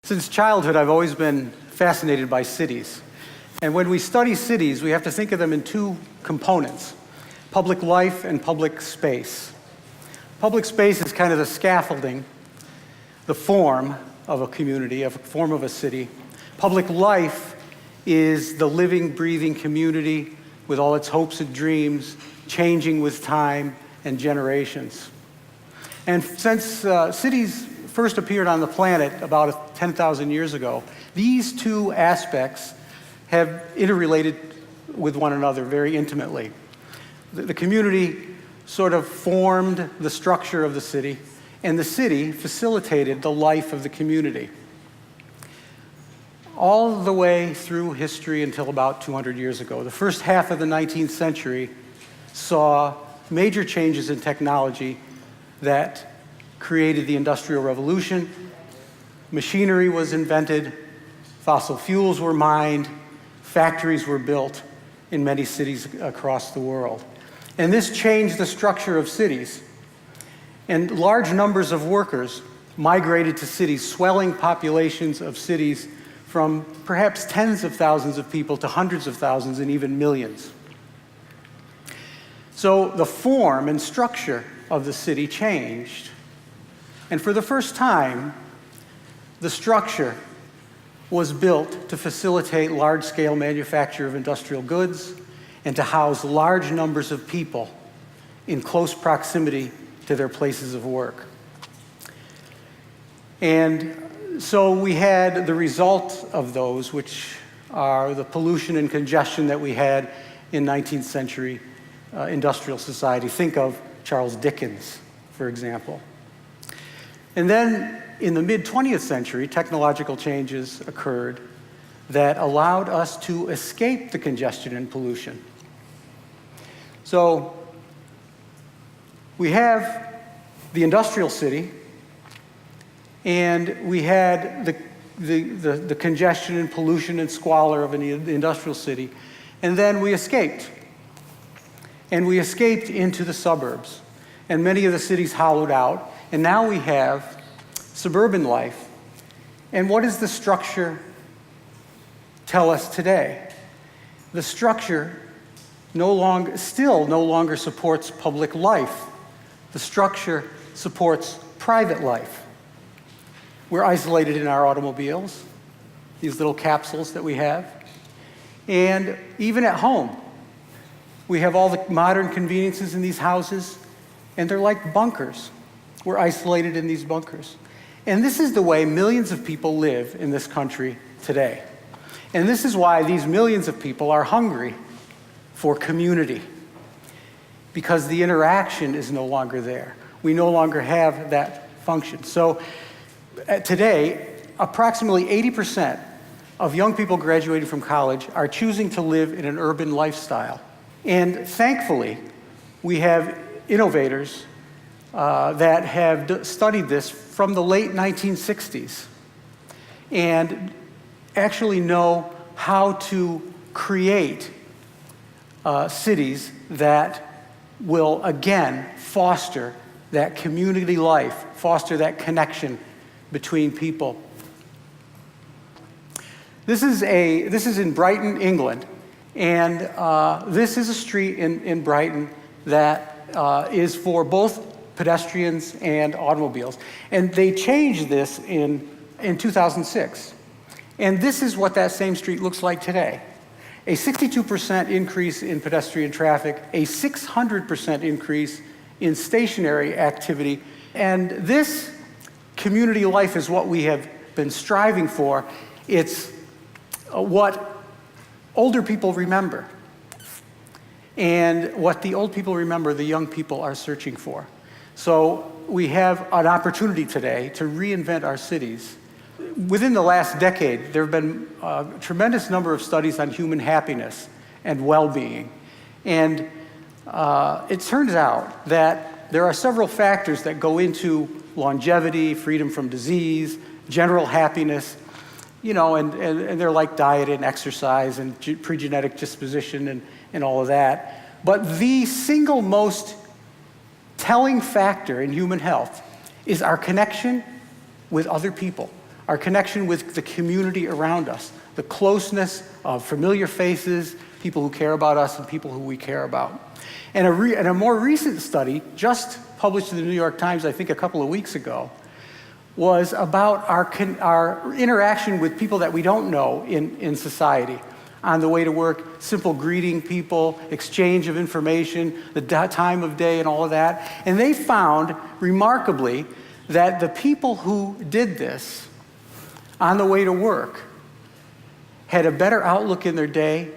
Since childhood, I've always been fascinated by cities. And when we study cities, we have to think of them in two components: public life and public space. Public space is kind of the scaffolding, the form of a community, a form of a city. Public life is the living, breathing community with all its hopes and dreams, changing with time and generations. And since cities first appeared on the planet about 10,000 years ago, these two aspects have interrelated with one another very intimately. The community sort of formed the structure of the city, and the city facilitated the life of the community. All the way through history until about 200 years ago. The first half of the 19th century saw major changes in technology that created the Industrial Revolution. Machinery was invented, fossil fuels were mined, factories were built in many cities across the world. And this changed the structure of cities. And large numbers of workers migrated to cities, swelling populations of cities from perhaps tens of thousands of people to hundreds of thousands and even millions. So the form and structure of the city changed. And for the first time, the structure was built to facilitate large-scale manufacture of industrial goods and to house large numbers of people in close proximity to their places of work. And so we had the result of those, which are the pollution and congestion that we had in 19th century industrial society. Think of Charles Dickens, for example. And then in the mid-20th century, technological changes occurred that allowed us to escape the congestion and pollution. So we have the industrial city, and we had the congestion and pollution and squalor of the industrial city, and then we escaped. And we escaped into the suburbs, and many of the cities hollowed out, and now we have suburban life. And what does the structure tell us today? The structure still no longer supports public life. The structure supports private life. We're isolated in our automobiles, these little capsules that we have. And even at home, we have all the modern conveniences in these houses, and they're like bunkers. We're isolated in these bunkers. And this is the way millions of people live in this country today. And this is why these millions of people are hungry for community, because the interaction is no longer there. We no longer have that function. So today, approximately 80% of young people graduating from college are choosing to live in an urban lifestyle. And thankfully, we have innovators that have studied this from the late 1960s and actually know how to create cities that will, again, foster that community life, foster that connection between people. This is in Brighton, England. And this is a street in Brighton that is for both pedestrians and automobiles. And they changed this in 2006. And this is what that same street looks like today. A 62% increase in pedestrian traffic, a 600% increase in stationary activity. And this community life is what we have been striving for. It's what older people remember. And what the old people remember, the young people are searching for. So we have an opportunity today to reinvent our cities. Within the last decade, there have been a tremendous number of studies on human happiness and well-being. And it turns out that there are several factors that go into longevity, freedom from disease, general happiness, and they're like diet and exercise and pre-genetic disposition and all of that. But the single most telling factor in human health is our connection with other people, our connection with the community around us, the closeness of familiar faces, people who care about us and people who we care about. And a more recent study, just published in the New York Times, I think a couple of weeks ago, was about our interaction with people that we don't know in society. On the way to work, simple greeting people, exchange of information, the time of day and all of that. And they found, remarkably, that the people who did this on the way to work had a better outlook in their day,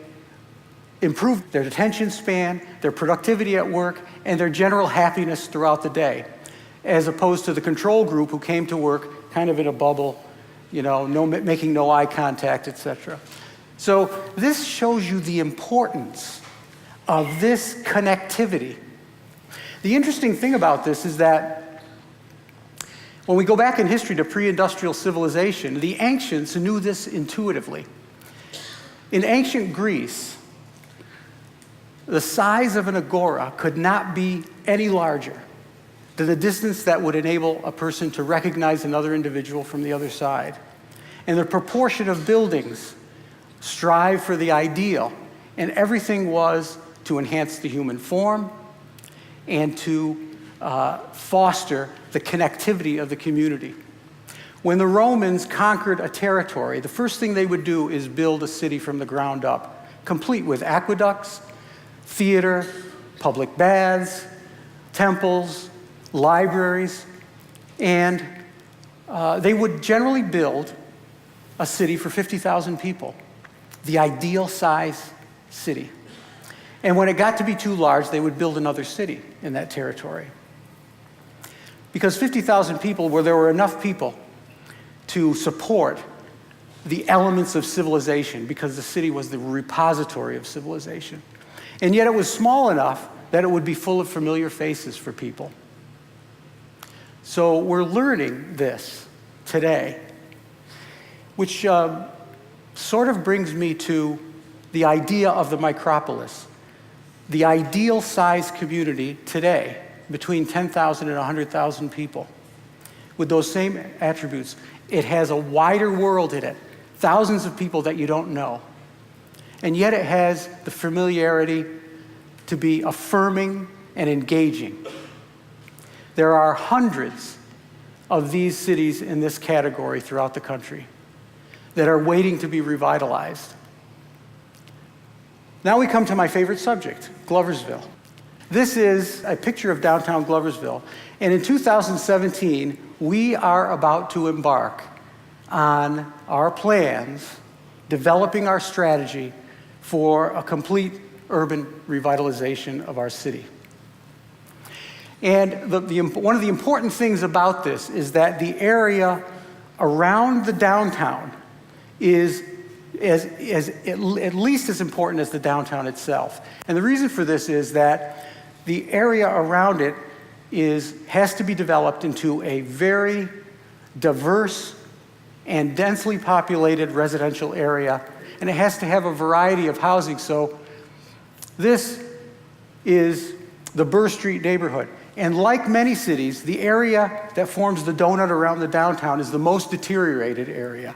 improved their attention span, their productivity at work, and their general happiness throughout the day, as opposed to the control group who came to work kind of in a bubble, making no eye contact, etc. So this shows you the importance of this connectivity. The interesting thing about this is that when we go back in history to pre-industrial civilization, the ancients knew this intuitively. In ancient Greece, the size of an agora could not be any larger than the distance that would enable a person to recognize another individual from the other side. And the proportion of buildings strive for the ideal, and everything was to enhance the human form and to foster the connectivity of the community. When the Romans conquered a territory, the first thing they would do is build a city from the ground up, complete with aqueducts, theater, public baths, temples, libraries, and they would generally build a city for 50,000 people, the ideal size city. And when it got to be too large, they would build another city in that territory. Because 50,000 people, where there were enough people to support the elements of civilization, because the city was the repository of civilization. And yet it was small enough that it would be full of familiar faces for people. So we're learning this today, which sort of brings me to the idea of the Micropolis, the ideal size community today, between 10,000 and 100,000 people, with those same attributes. It has a wider world in it, thousands of people that you don't know. And yet it has the familiarity to be affirming and engaging. There are hundreds of these cities in this category throughout the country that are waiting to be revitalized. Now we come to my favorite subject, Gloversville. This is a picture of downtown Gloversville. And in 2017, we are about to embark on our plans, developing our strategy for a complete urban revitalization of our city. And one of the important things about this is that the area around the downtown is at least as important as the downtown itself. And the reason for this is that the area around it has to be developed into a very diverse and densely populated residential area, and it has to have a variety of housing. So this is the Burr Street neighborhood. And like many cities, the area that forms the donut around the downtown is the most deteriorated area.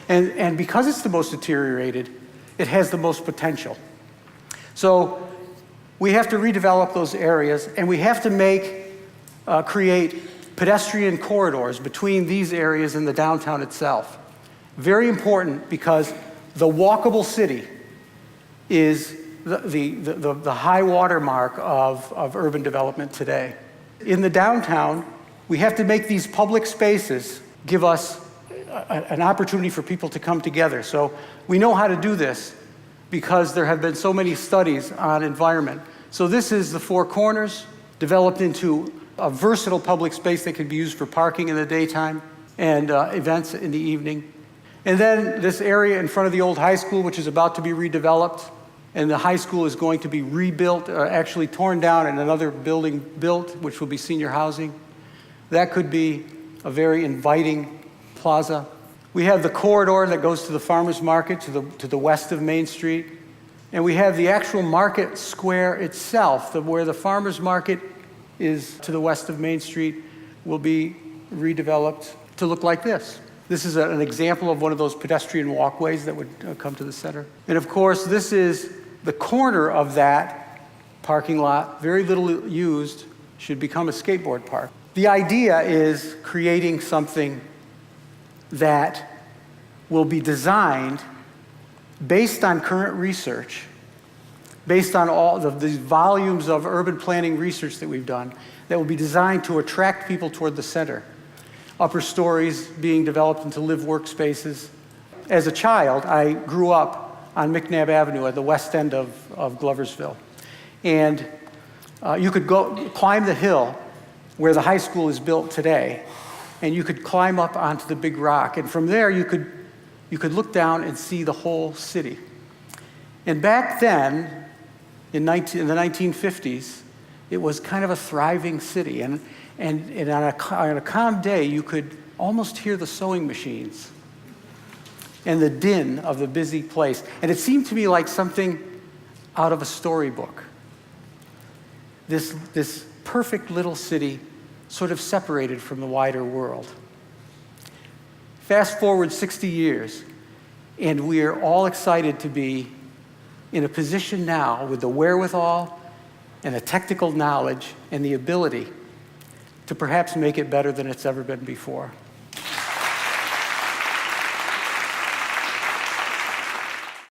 And because it's the most deteriorated, it has the most potential. So we have to redevelop those areas, and we have to create pedestrian corridors between these areas and the downtown itself. Very important, because the walkable city is the high water mark of urban development today. In the downtown, we have to make these public spaces give us an opportunity for people to come together. So we know how to do this because there have been so many studies on environment. So this is the Four Corners, developed into a versatile public space that can be used for parking in the daytime and events in the evening. And then this area in front of the old high school, which is about to be redeveloped, and the high school is going to be rebuilt, actually torn down, and another building built, which will be senior housing. That could be a very inviting plaza. We have the corridor that goes to the farmers market to the west of Main Street. And we have the actual market square itself, where the farmers market is to the west of Main Street, will be redeveloped to look like this. This is an example of one of those pedestrian walkways that would come to the center. And of course, this is the corner of that parking lot, very little used, should become a skateboard park. The idea is creating something that will be designed based on current research, based on all of these volumes of urban planning research that we've done, that will be designed to attract people toward the center. Upper stories being developed into live workspaces. As a child, I grew up on McNabb Avenue at the west end of Gloversville. And you could go climb the hill where the high school is built today, and you could climb up onto the big rock. And from there, you could look down and see the whole city. And back then, in the 1950s, it was kind of a thriving city. And on a calm day, you could almost hear the sewing machines and the din of the busy place. And it seemed to me like something out of a storybook. This perfect little city sort of separated from the wider world. Fast forward 60 years, and we are all excited to be in a position now with the wherewithal and the technical knowledge and the ability to perhaps make it better than it's ever been before.